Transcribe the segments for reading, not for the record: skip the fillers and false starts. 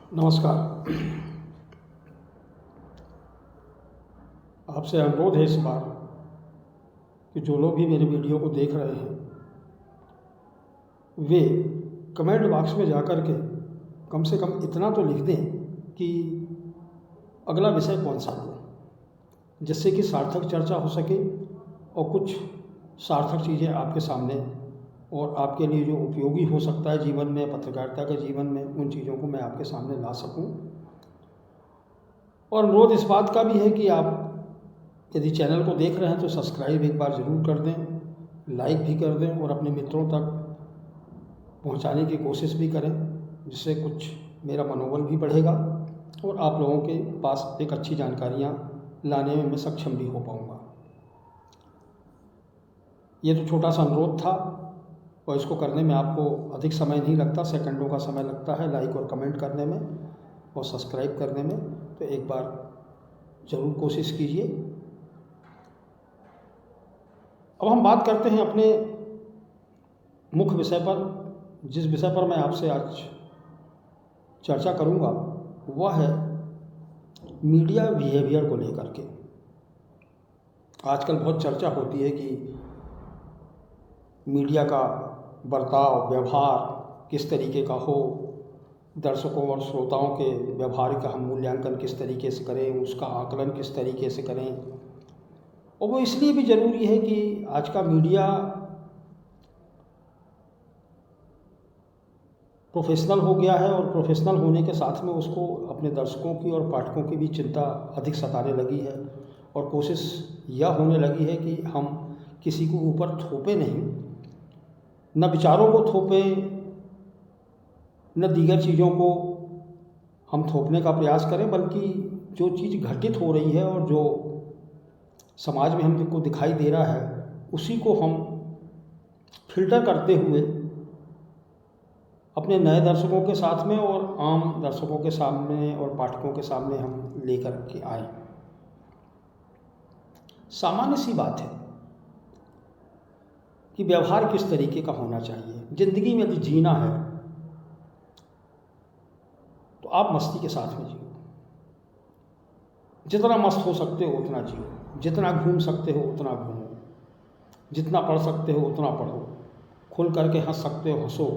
नमस्कार। आपसे अनुरोध है इस बार कि जो लोग भी मेरे वीडियो को देख रहे हैं वे कमेंट बॉक्स में जाकर के कम से कम इतना तो लिख दें कि अगला विषय कौन सा हो, जिससे कि सार्थक चर्चा हो सके और कुछ सार्थक चीज़ें आपके सामने और आपके लिए जो उपयोगी हो सकता है जीवन में, पत्रकारिता के जीवन में, उन चीज़ों को मैं आपके सामने ला सकूं। और अनुरोध इस बात का भी है कि आप यदि चैनल को देख रहे हैं तो सब्सक्राइब एक बार ज़रूर कर दें, लाइक भी कर दें और अपने मित्रों तक पहुंचाने की कोशिश भी करें, जिससे कुछ मेरा मनोबल भी बढ़ेगा और आप लोगों के पास एक अच्छी जानकारियाँ लाने में मैं सक्षम भी हो पाऊँगा। ये तो छोटा सा अनुरोध था और इसको करने में आपको अधिक समय नहीं लगता, सेकंडों का समय लगता है लाइक और कमेंट करने में और सब्सक्राइब करने में। तो एक बार ज़रूर कोशिश कीजिए। अब हम बात करते हैं अपने मुख्य विषय पर। जिस विषय पर मैं आपसे आज चर्चा करूंगा वह है मीडिया बिहेवियर को लेकर के। आजकल बहुत चर्चा होती है कि मीडिया का बर्ताव, व्यवहार किस तरीके का हो, दर्शकों और श्रोताओं के व्यवहार का हम मूल्यांकन किस तरीके से करें, उसका आकलन किस तरीके से करें। और वो इसलिए भी ज़रूरी है कि आज का मीडिया प्रोफेशनल हो गया है और प्रोफेशनल होने के साथ में उसको अपने दर्शकों की और पाठकों की भी चिंता अधिक सताने लगी है और कोशिश यह होने लगी है कि हम किसी को ऊपर थोपे नहीं, न विचारों को थोपें, न दीगर चीज़ों को हम थोपने का प्रयास करें, बल्कि जो चीज़ घटित हो रही है और जो समाज में हमको दिखाई दे रहा है उसी को हम फिल्टर करते हुए अपने नए दर्शकों के साथ में और आम दर्शकों के सामने और पाठकों के सामने हम लेकर के आए। सामान्य सी बात है कि व्यवहार किस तरीके का होना चाहिए। ज़िंदगी में यदि जीना है तो आप मस्ती के साथ में जियो, जितना मस्त हो सकते हो उतना जियो, जितना घूम सकते हो उतना घूमो, जितना पढ़ सकते हो उतना पढ़ो, खुल करके हंस सकते हो हंसो।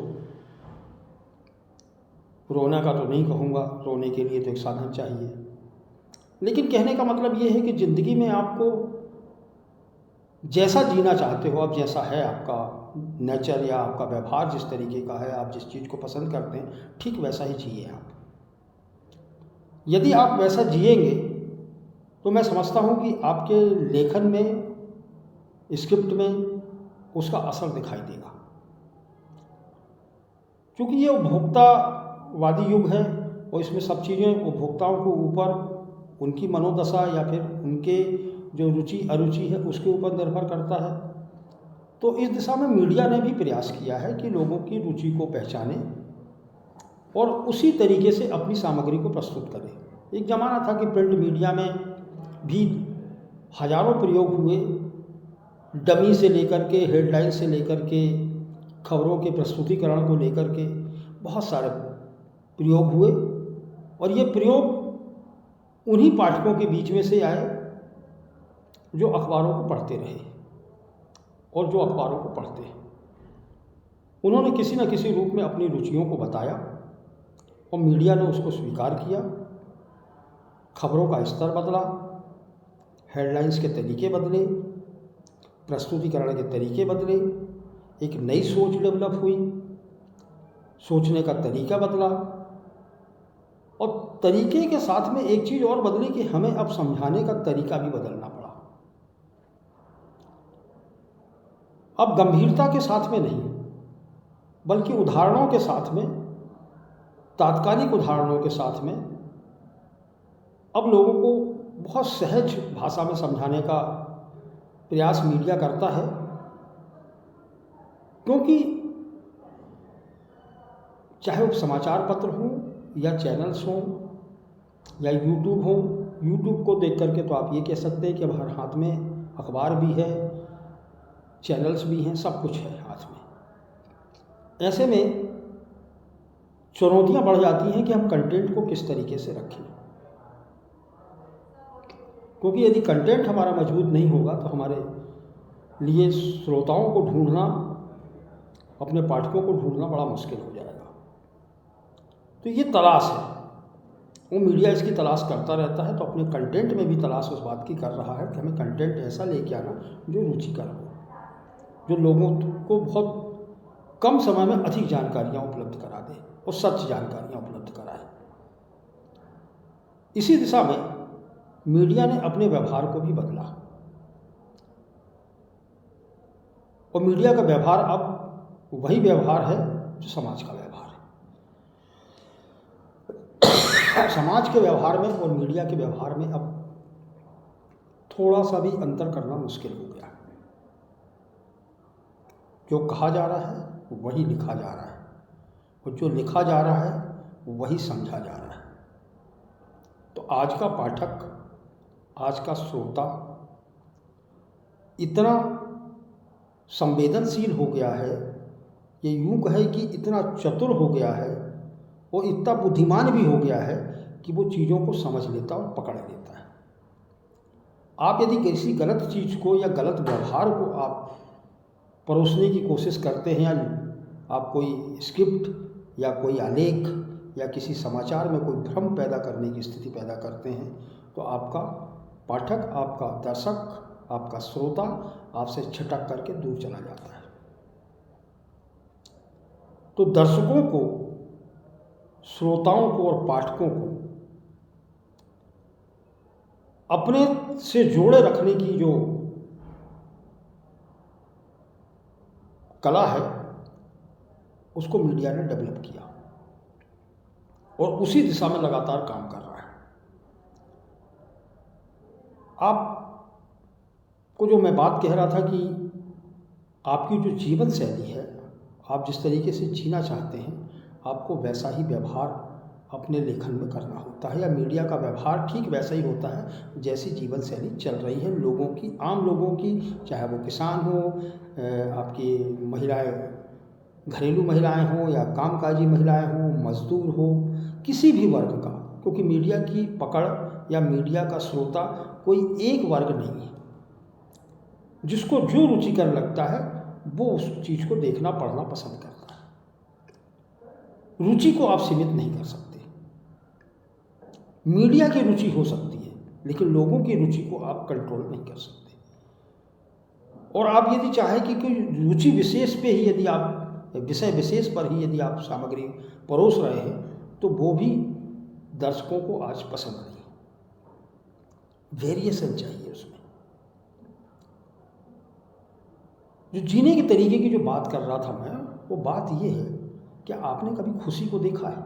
रोना का तो नहीं कहूँगा, रोने के लिए तो एक साधन चाहिए, लेकिन कहने का मतलब ये है कि ज़िंदगी में आपको जैसा जीना चाहते हो, आप जैसा है आपका नेचर या आपका व्यवहार जिस तरीके का है, आप जिस चीज़ को पसंद करते हैं, ठीक वैसा ही जिए आप। यदि आप वैसा जिएंगे तो मैं समझता हूँ कि आपके लेखन में, स्क्रिप्ट में उसका असर दिखाई देगा। क्योंकि ये उपभोक्तावादी युग है और इसमें सब चीज़ें उपभोक्ताओं को ऊपर, उनकी मनोदशा या फिर उनके जो रुचि अरुचि है उसके ऊपर निर्भर करता है। तो इस दिशा में मीडिया ने भी प्रयास किया है कि लोगों की रुचि को पहचाने और उसी तरीके से अपनी सामग्री को प्रस्तुत करें। एक ज़माना था कि प्रिंट मीडिया में भी हजारों प्रयोग हुए, डमी से लेकर के, हेडलाइन से लेकर के, खबरों के प्रस्तुतिकरण को लेकर के बहुत सारे प्रयोग हुए और ये प्रयोग उन्हीं पाठकों के बीच में से आए जो अखबारों को पढ़ते रहे और जो अखबारों को पढ़ते हैं। उन्होंने किसी न किसी रूप में अपनी रुचियों को बताया और मीडिया ने उसको स्वीकार किया। खबरों का स्तर बदला, हेडलाइंस के तरीके बदले, प्रस्तुतिकरण के तरीके बदले, एक नई सोच डेवलप हुई, सोचने का तरीका बदला और तरीके के साथ में एक चीज़ और बदली कि हमें अब समझाने का तरीका भी बदलना पड़ा। अब गंभीरता के साथ में नहीं, बल्कि उदाहरणों के साथ में, तात्कालिक उदाहरणों के साथ में अब लोगों को बहुत सहज भाषा में समझाने का प्रयास मीडिया करता है। क्योंकि चाहे वो समाचार पत्र हों या चैनल्स हों या यूट्यूब हो, यूट्यूब को देख करके तो आप ये कह सकते हैं कि अब हर हाथ में अखबार भी है, चैनल्स भी हैं, सब कुछ है हाथ में। ऐसे में चुनौतियां बढ़ जाती हैं कि हम कंटेंट को किस तरीके से रखें, क्योंकि यदि कंटेंट हमारा मजबूत नहीं होगा तो हमारे लिए श्रोताओं को ढूंढना, अपने पाठकों को ढूंढना बड़ा मुश्किल हो जाएगा। तो ये तलाश है, वो मीडिया इसकी तलाश करता रहता है, तो अपने कंटेंट में भी तलाश उस बात की कर रहा है कि हमें कंटेंट ऐसा लेके आना जो रुचिकर हो, जो लोगों को बहुत कम समय में अधिक जानकारियाँ उपलब्ध करा दे और सच जानकारियाँ उपलब्ध कराए। इसी दिशा में मीडिया ने अपने व्यवहार को भी बदला और मीडिया का व्यवहार अब वही व्यवहार है जो समाज का व्यवहार है। समाज के व्यवहार में और मीडिया के व्यवहार में अब थोड़ा सा भी अंतर करना मुश्किल हो गया है। जो कहा जा रहा है वही लिखा जा रहा है और जो लिखा जा रहा है वही समझा जा रहा है। तो आज का पाठक, आज का श्रोता इतना संवेदनशील हो गया है, ये यूँ कहे कि इतना चतुर हो गया है और इतना बुद्धिमान भी हो गया है कि वो चीज़ों को समझ लेता और पकड़ लेता है। आप यदि किसी गलत चीज़ को या गलत व्यवहार को आप परोसने की कोशिश करते हैं, या आप कोई स्क्रिप्ट या कोई आलेख या किसी समाचार में कोई भ्रम पैदा करने की स्थिति पैदा करते हैं, तो आपका पाठक, आपका दर्शक, आपका श्रोता आपसे छिटक करके दूर चला जाता है। तो दर्शकों को, श्रोताओं को और पाठकों को अपने से जोड़े रखने की जो कला है उसको मीडिया ने डेवलप किया और उसी दिशा में लगातार काम कर रहा है। आपको जो मैं बात कह रहा था कि आपकी जो जीवन शैली है, आप जिस तरीके से जीना चाहते हैं, आपको वैसा ही व्यवहार अपने लेखन में करना होता है, या मीडिया का व्यवहार ठीक वैसा ही होता है जैसी जीवन शैली चल रही है लोगों की, आम लोगों की, चाहे वो किसान हो, आपकी महिलाएं, घरेलू महिलाएं हों या कामकाजी महिलाएं हों, मजदूर हो, किसी भी वर्ग का। क्योंकि मीडिया की पकड़ या मीडिया का श्रोता कोई एक वर्ग नहीं है। जिसको जो रुचिकर लगता है वो उस चीज़ को देखना पढ़ना पसंद करता है। रुचि को आप सीमित नहीं कर सकते। मीडिया की रुचि हो सकती है लेकिन लोगों की रुचि को आप कंट्रोल नहीं कर सकते। और आप यदि चाहें कि कोई रुचि विशेष पे ही यदि आप, विषय विशेष पर ही यदि आप सामग्री परोस रहे हैं, तो वो भी दर्शकों को आज पसंद नहीं। वेरिएशन चाहिए उसमें। जो जीने के तरीके की जो बात कर रहा था मैं, वो बात ये है कि आपने कभी खुशी को देखा है?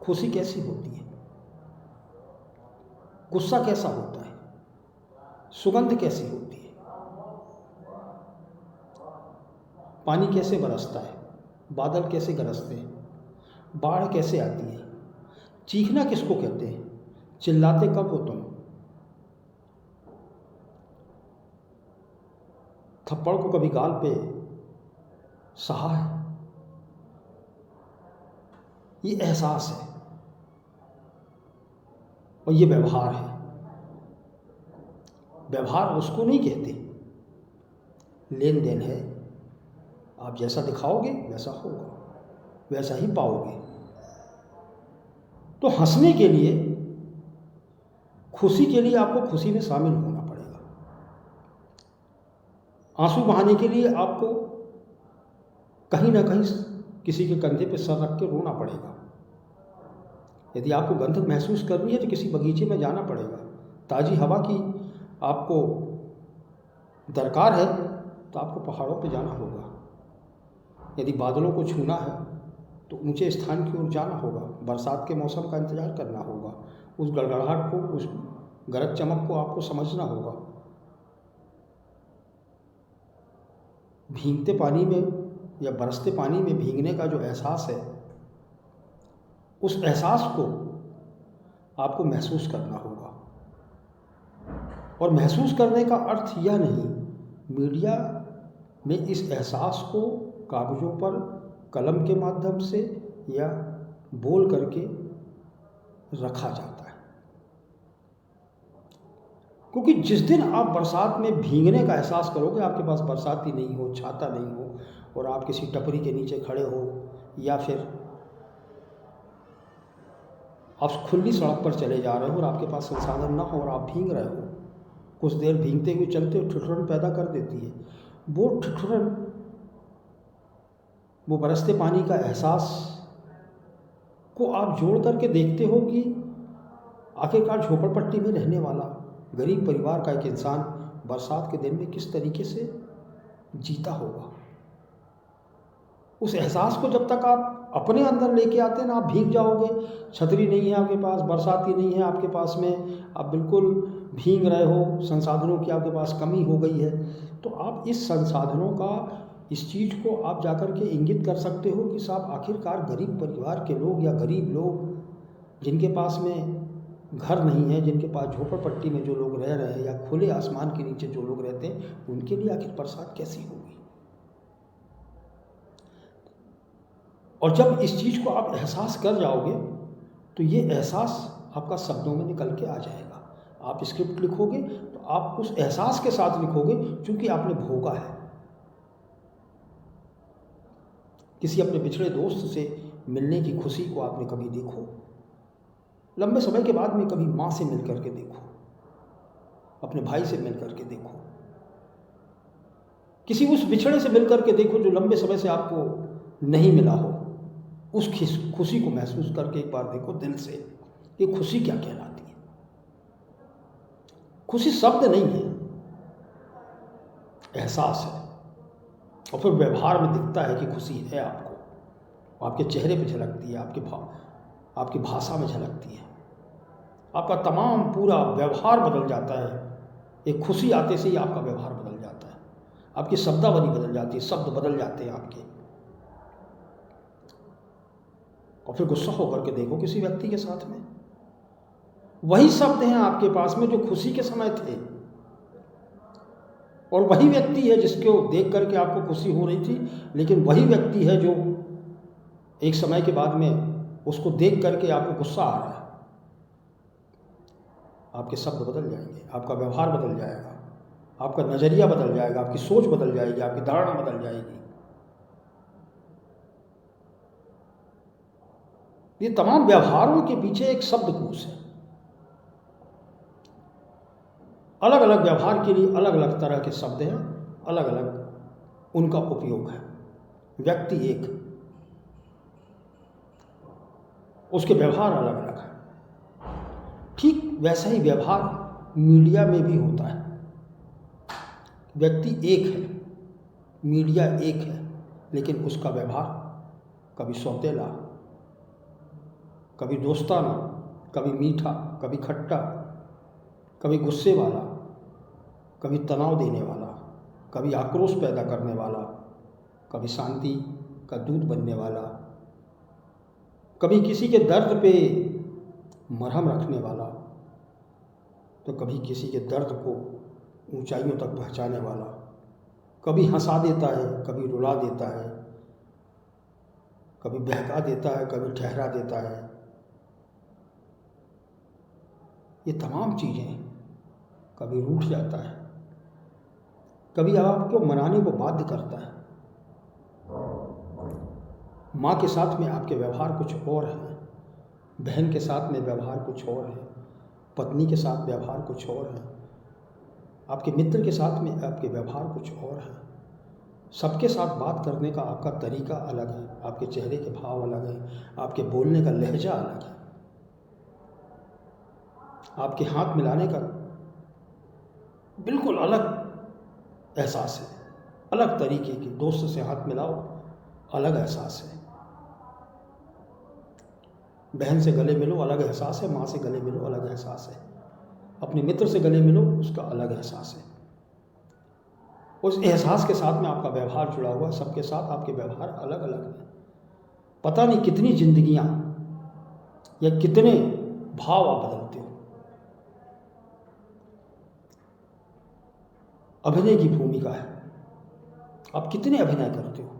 खुशी कैसी होती है? गुस्सा कैसा होता है? सुगंध कैसी होती है? पानी कैसे बरसता है? बादल कैसे गरजते हैं? बाढ़ कैसे आती है? चीखना किसको कहते हैं? चिल्लाते कब हो तुम? थप्पड़ को कभी गाल पे सहा है? ये एहसास है और ये व्यवहार है। व्यवहार उसको नहीं कहते, लेन देन है। आप जैसा दिखाओगे वैसा होगा, वैसा ही पाओगे। तो हंसने के लिए, खुशी के लिए आपको खुशी में शामिल होना पड़ेगा। आंसू बहाने के लिए आपको कहीं ना कहीं किसी के कंधे पे सर रख के रोना पड़ेगा। यदि आपको गंध महसूस करनी है तो किसी बगीचे में जाना पड़ेगा। ताज़ी हवा की आपको दरकार है तो आपको पहाड़ों पे जाना होगा। यदि बादलों को छूना है तो ऊंचे स्थान की ओर जाना होगा। बरसात के मौसम का इंतज़ार करना होगा। उस गड़गड़ाहट को, उस गरज चमक को आपको समझना होगा। भीगते पानी में या बरसते पानी में भीगने का जो एहसास है, उस एहसास को आपको महसूस करना होगा। और महसूस करने का अर्थ यह नहीं, मीडिया में इस एहसास को कागज़ों पर कलम के माध्यम से या बोल करके रखा जाता है। क्योंकि जिस दिन आप बरसात में भीगने का एहसास करोगे, आपके पास बरसाती नहीं हो, छाता नहीं हो, और आप किसी टपरी के नीचे खड़े हो या फिर आप खुली सड़क पर चले जा रहे हो और आपके पास संसाधन ना हो और आप भीग रहे हो, कुछ देर भीगते हुए चलते हो, ठिठुरन पैदा कर देती है। वो ठिठुरन, वो बरसते पानी का एहसास को आप जोड़ करके देखते हो कि आखिरकार झोपड़पट्टी में रहने वाला गरीब परिवार का एक इंसान बरसात के दिन में किस तरीके से जीता होगा। उस एहसास को जब तक आप अपने अंदर लेके आते हैं ना, आप भीग जाओगे। छतरी नहीं है आपके पास, बरसाती नहीं है आपके पास में, आप बिल्कुल भीग रहे हो, संसाधनों की आपके पास कमी हो गई है, तो आप इस संसाधनों का, इस चीज़ को आप जाकर के इंगित कर सकते हो कि साहब आखिरकार गरीब परिवार के लोग या गरीब लोग जिनके पास में घर नहीं है, जिनके पास झोपड़पट्टी में जो लोग रह रहे हैं या खुले आसमान के नीचे जो लोग रहते हैं, उनके लिए आखिर बरसात कैसी होगी। और जब इस चीज़ को आप एहसास कर जाओगे तो ये एहसास आपका शब्दों में निकल के आ जाएगा। आप स्क्रिप्ट लिखोगे तो आप उस एहसास के साथ लिखोगे, क्योंकि आपने भोगा है। किसी अपने पिछड़े दोस्त से मिलने की खुशी को आपने कभी देखो, लंबे समय के बाद में कभी माँ से मिल करके देखो, अपने भाई से मिल करके देखो, किसी उस बिछड़े से मिल करके देखो जो लंबे समय से आपको नहीं मिला हो। उस खुशी को महसूस करके एक बार देखो दिल से, ये खुशी क्या कहलाती है। खुशी शब्द नहीं है, एहसास है। और फिर व्यवहार में दिखता है कि खुशी है आपको, आपके चेहरे पे झलकती है, आपकी भाषा में झलकती है, आपका तमाम पूरा व्यवहार बदल जाता है। एक खुशी आते से ही आपका व्यवहार बदल जाता है, आपकी शब्दावली बदल जाती है, शब्द बदल जाते हैं आपके। और फिर गुस्सा होकर के देखो किसी व्यक्ति के साथ में, वही शब्द हैं आपके पास में जो खुशी के समय थे, और वही व्यक्ति है जिसको देख करके आपको खुशी हो रही थी, लेकिन वही व्यक्ति है जो एक समय के बाद में उसको देख करके आपको गुस्सा आ रहा है। आपके शब्द बदल जाएंगे, आपका व्यवहार बदल जाएगा, आपका नज़रिया बदल जाएगा, आपकी सोच बदल जाएगी, आपकी धारणा बदल जाएगी। ये तमाम व्यवहारों के पीछे एक शब्दकोश है। अलग अलग व्यवहार के लिए अलग अलग तरह के शब्द हैं, अलग अलग उनका उपयोग है। व्यक्ति एक, उसके व्यवहार अलग अलग है। ठीक वैसा ही व्यवहार मीडिया में भी होता है। व्यक्ति एक है, मीडिया एक है, लेकिन उसका व्यवहार कभी सौतेला, कभी दोस्ताना, कभी मीठा, कभी खट्टा, कभी गुस्से वाला, कभी तनाव देने वाला, कभी आक्रोश पैदा करने वाला, कभी शांति का दूत बनने वाला, कभी किसी के दर्द पे मरहम रखने वाला, तो कभी किसी के दर्द को ऊंचाइयों तक पहुंचाने वाला, कभी हंसा देता है, कभी रुला देता है, कभी बहका देता है, कभी ठहरा देता है। ये तमाम चीज़ें, कभी रूठ जाता है, कभी आपको मनाने को बाध्य करता है। माँ के साथ में आपके व्यवहार कुछ और है, बहन के साथ में व्यवहार कुछ और है, पत्नी के साथ व्यवहार कुछ और है, आपके मित्र के साथ में आपके व्यवहार कुछ और है। सबके साथ बात करने का आपका तरीका अलग है, आपके चेहरे के भाव अलग हैं, आपके बोलने का लहजा अलग है, आपके हाथ मिलाने का बिल्कुल अलग एहसास है, अलग तरीके की। दोस्त से हाथ मिलाओ, अलग एहसास है। बहन से गले मिलो, अलग एहसास है। माँ से गले मिलो, अलग एहसास है। अपने मित्र से गले मिलो, उसका अलग एहसास है। उस एहसास के साथ में आपका व्यवहार जुड़ा हुआ, सबके साथ आपके व्यवहार अलग अलग है। पता नहीं कितनी जिंदगियां या कितने भाव आप बदलते हो। अभिनय की भूमिका है, आप कितने अभिनय करते हो।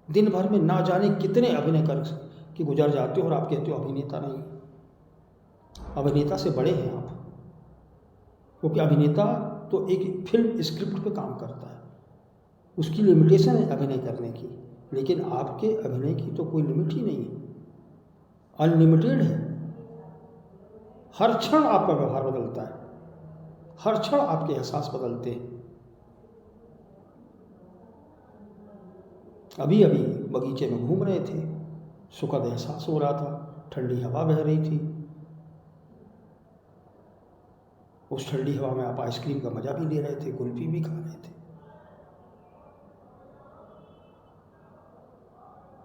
दिन भर में ना जाने कितने अभिनय कि गुजर जाते हो और आप कहते हो अभिनेता नहीं। अभिनेता से बड़े हैं आप, क्योंकि अभिनेता तो एक फिल्म स्क्रिप्ट पे काम करता है, उसकी लिमिटेशन है अभिनय करने की, लेकिन आपके अभिनय की तो कोई लिमिट ही नहीं है, अनलिमिटेड है। हर क्षण आपका व्यवहार बदलता है, हर क्षण आपके एहसास बदलते हैं। अभी अभी बगीचे में घूम रहे थे, सुखद एहसास हो रहा था, ठंडी हवा बह रही थी। उस ठंडी हवा में आप आइसक्रीम का मजा भी ले रहे थे, कुल्फी भी खा रहे थे।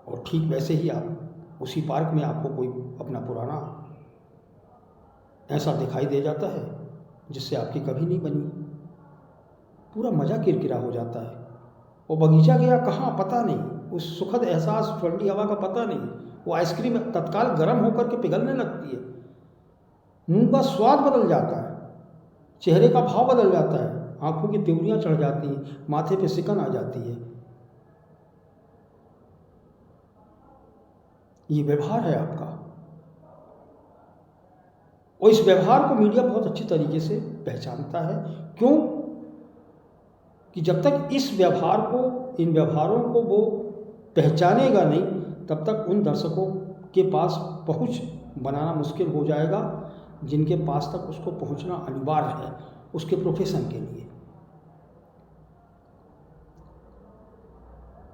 और ठीक वैसे ही आप उसी पार्क में आपको कोई अपना पुराना ऐसा दिखाई दे जाता है जिससे आपकी कभी नहीं बनी, पूरा मज़ा किरकिरा हो जाता है। वो बगीचा गया कहाँ पता नहीं, उस सुखद एहसास ठंडी हवा का पता नहीं, वो आइसक्रीम तत्काल गर्म होकर के पिघलने लगती है, मुंह का स्वाद बदल जाता है, चेहरे का भाव बदल जाता है, आंखों की त्रिपुरियाँ चढ़ जाती हैं, माथे पे सिकन आ जाती है। ये व्यवहार है आपका, और इस व्यवहार को मीडिया बहुत अच्छी तरीके से पहचानता है। क्यों? कि जब तक इस व्यवहार को, इन व्यवहारों को वो पहचानेगा नहीं, तब तक उन दर्शकों के पास पहुंच बनाना मुश्किल हो जाएगा जिनके पास तक उसको पहुंचना अनिवार्य है उसके प्रोफेशन के लिए।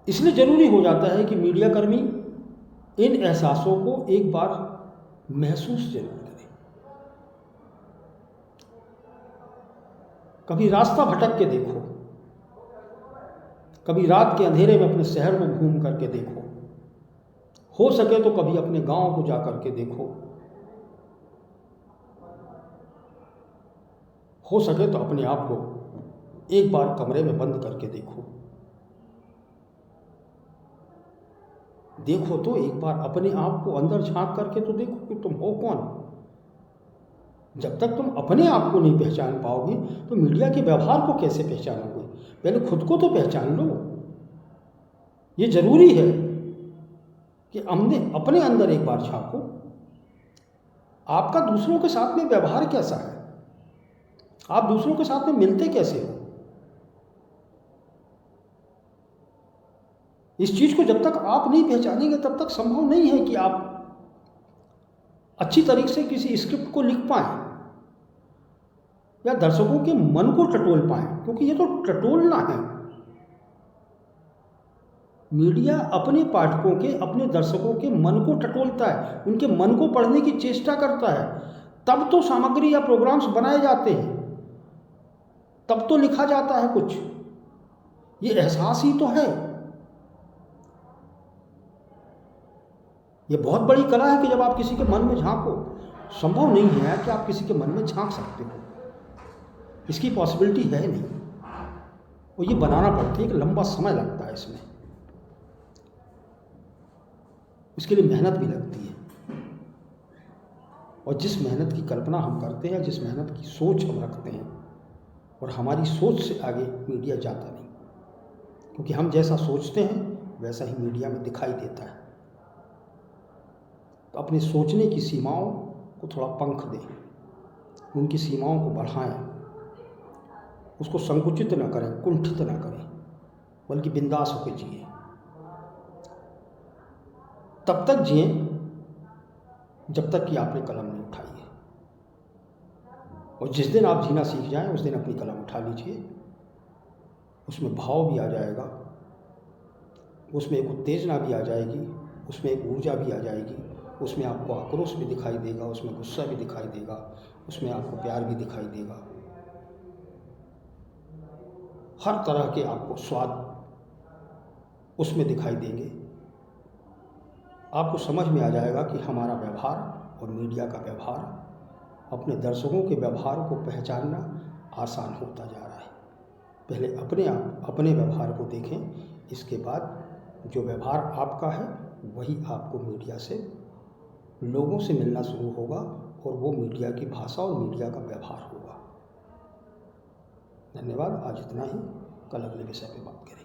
इसलिए जरूरी हो जाता है कि मीडियाकर्मी इन एहसासों को एक बार महसूस जरूर करें। कभी रास्ता भटक के देखो, कभी रात के अंधेरे में अपने शहर को घूम करके देखो, हो सके तो कभी अपने गांव को जा करके देखो, हो सके तो अपने आप को एक बार कमरे में बंद करके देखो। देखो तो एक बार अपने आप को अंदर झांक करके तो देखो कि तुम हो कौन। जब तक तुम अपने आप को नहीं पहचान पाओगे तो मीडिया के व्यवहार को कैसे पहचानोगे? पहले खुद को तो पहचान लो। ये जरूरी है कि हमने अपने अंदर एक बार झांको। आपका दूसरों के साथ में व्यवहार कैसा है? आप दूसरों के साथ में मिलते कैसे हो? इस चीज को जब तक आप नहीं पहचानेंगे तब तक संभव नहीं है कि आप अच्छी तरीके से किसी स्क्रिप्ट को लिख पाएं या दर्शकों के मन को टटोल पाएं, क्योंकि ये तो टटोलना है। मीडिया अपने पाठकों के, अपने दर्शकों के मन को टटोलता है, उनके मन को पढ़ने की चेष्टा करता है, तब तो सामग्री या प्रोग्राम्स बनाए जाते हैं, तब तो लिखा जाता है कुछ। ये एहसास ही तो है। ये बहुत बड़ी कला है कि जब आप किसी के मन में झांको। संभव नहीं है कि आप किसी के मन में झांक सकते हो, इसकी पॉसिबिलिटी है नहीं, और ये बनाना पड़ता है, एक लंबा समय लगता है इसमें, इसके लिए मेहनत भी लगती है। और जिस मेहनत की कल्पना हम करते हैं, जिस मेहनत की सोच हम रखते हैं, और हमारी सोच से आगे मीडिया जाता नहीं, क्योंकि हम जैसा सोचते हैं वैसा ही मीडिया में दिखाई देता है। तो अपने सोचने की सीमाओं को थोड़ा पंख दें, उनकी सीमाओं को बढ़ाएं, उसको संकुचित न करें, कुंठित न करें, बल्कि बिंदास होकर जिए। तब तक जिए जब तक कि आपने कलम नहीं उठाई है, और जिस दिन आप जीना सीख जाएं उस दिन अपनी कलम उठा लीजिए। उसमें भाव भी आ जाएगा, उसमें एक उत्तेजना भी आ जाएगी, उसमें एक ऊर्जा भी आ जाएगी, उसमें आपको आक्रोश भी दिखाई देगा, उसमें गुस्सा भी दिखाई देगा, उसमें आपको प्यार भी दिखाई देगा। हर तरह के आपको स्वाद उसमें दिखाई देंगे। आपको समझ में आ जाएगा कि हमारा व्यवहार और मीडिया का व्यवहार, अपने दर्शकों के व्यवहार को पहचानना आसान होता जा रहा है। पहले अपने व्यवहार को देखें, इसके बाद जो व्यवहार आपका है वही आपको मीडिया से, लोगों से मिलना शुरू होगा, और वो मीडिया की भाषा और मीडिया का व्यवहार होगा। धन्यवाद। आज इतना ही, कल अगले विषय पे बात करें।